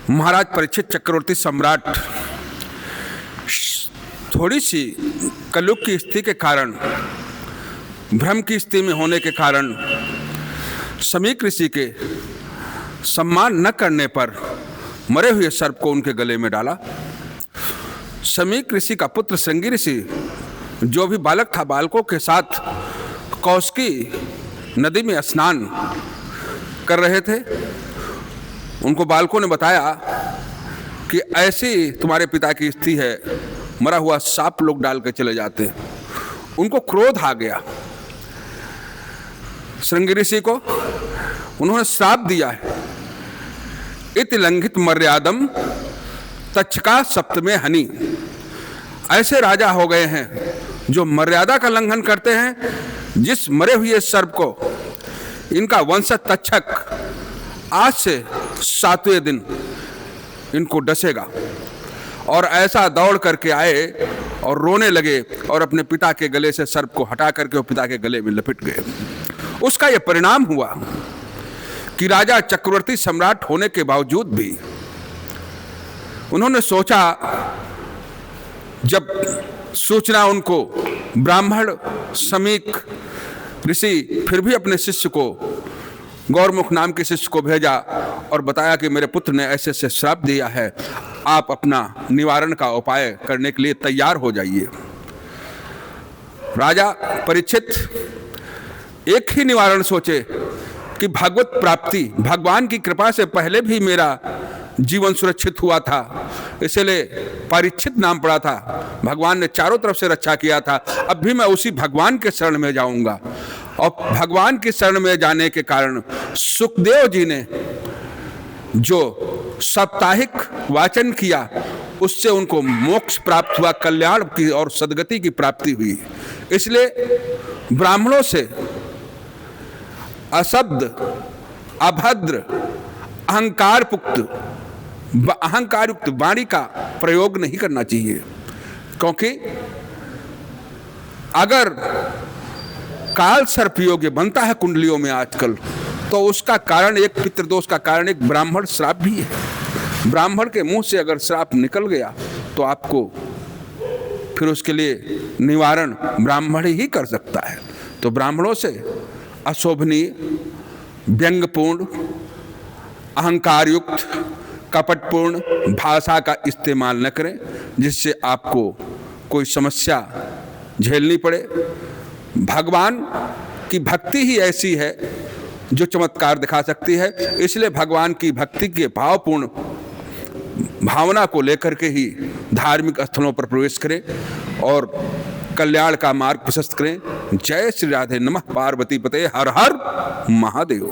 महाराज परीक्षित चक्रवर्ती सम्राट थोड़ी सी कलयुग की स्थिति के कारण, भ्रम की स्थिति में होने के कारण समीक ऋषि के सम्मान न करने पर मरे हुए सर्प को उनके गले में डाला। समीक ऋषि का पुत्र श्रृंगी ऋषि जो भी बालक था, बालकों के साथ कौशिकी नदी में स्नान कर रहे थे। उनको बालकों ने बताया कि ऐसी तुम्हारे पिता की स्थिति है, मरा हुआ सांप लोग डाल के चले जाते हैं। उनको क्रोध आ गया श्रृंगी ऋषि को। उन्होंने श्राप दिया है, इति लंघित मर्यादम तच्छका सप्तमे हनि। ऐसे राजा हो गए हैं जो मर्यादा का लंघन करते हैं। जिस मरे हुए सर्प को इनका वंश तक्षक आज से 7वें दिन इनको डसेगा, और ऐसा दौड़ करके आए और रोने लगे और अपने पिता के गले से सर्प को हटा करके वो पिता के गले में लपेट गए। उसका यह परिणाम हुआ कि राजा चक्रवर्ती सम्राट होने के बावजूद भी उन्होंने सोचा, जब सूचना उनको ब्राह्मण समीक ऋषि फिर भी अपने शिष्य को, गौरमुख नाम के शिष्य को भेजा और बताया कि मेरे पुत्र ने ऐसे ऐसे श्राप दिया है, आप अपना निवारण का उपाय करने के लिए तैयार हो जाइए। राजा परीक्षित एक ही निवारण सोचे कि भगवत प्राप्ति, भगवान की कृपा से पहले भी मेरा जीवन सुरक्षित हुआ था, इसलिए परीक्षित नाम पड़ा था। भगवान ने चारों तरफ से रक्षा किया था, अब भी मैं उसी भगवान के शरण में जाऊंगा। और भगवान के शरण में जाने के कारण सुखदेव जी ने जो साप्ताहिक वाचन किया उससे उनको मोक्ष प्राप्त हुआ, कल्याण की और सद्गति की प्राप्ति हुई। इसलिए ब्राह्मणों से अशब्द, अभद्र, अहंकारयुक्त वाणी का प्रयोग नहीं करना चाहिए, क्योंकि अगर काल सर्प योग्य बनता है कुंडलियों में आजकल, तो उसका कारण एक पितृदोष का कारण एक ब्राह्मण श्राप भी है। ब्राह्मण के मुंह से अगर श्राप निकल गया तो आपको फिर उसके लिए निवारण ब्राह्मण ही कर सकता है। तो ब्राह्मणों से अशोभनीय, व्यंग्यपूर्ण, अहंकारयुक्त, कपटपूर्ण भाषा का इस्तेमाल न करें, जिससे आपको कोई समस्या झेलनी पड़े। भगवान की भक्ति ही ऐसी है जो चमत्कार दिखा सकती है। इसलिए भगवान की भक्ति के भावपूर्ण भावना को लेकर के ही धार्मिक स्थलों पर प्रवेश करें और कल्याण का मार्ग प्रशस्त करें। जय श्री राधे। नमः पार्वती पते। हर हर महादेव।